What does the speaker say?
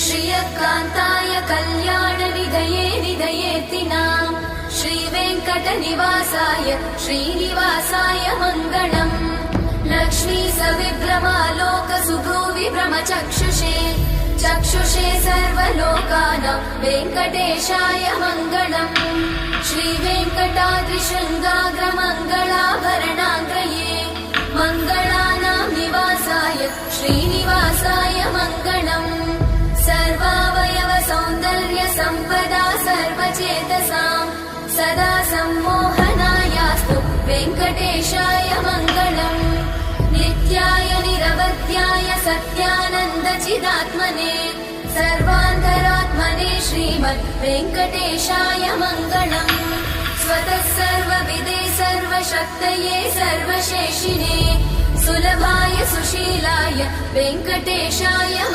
श्रियकान्ताय कल्याणनिधये निधयेऽर्थिनाम् श्रीवेङ्कटनिवासाय श्रीनिवासाय मङ्गलम् लक्ष्मी सविभ्रमालोकसुभ्रूविभ्रमचक्षुषे चक्षुषे सर्वलोकानां वेङ्कटेशाय मङ्गलम् श्रीवेङ्कटाद्रिशृङ्गाग्रमङ्गलाभरणाग्रये मङ्गलानां निवासाय श्रीनिवासाय मङ्गलम् सर्वावयव सौन्दर्य सम्पदा सर्वचेतसां सदा सम्मोहनायास्तु वेङ्कटेशाय मङ्गलम् नित्याय निरवध्याय सत्यानन्दचिदात्मने सर्वान्तरात्मने श्रीमद् वेङ्कटेशाय मङ्गलम् स्वतः सर्वविदे सर्वशक्तये सर्वशेषिणे सुलभाय सुशीलाय वेङ्कटेशाय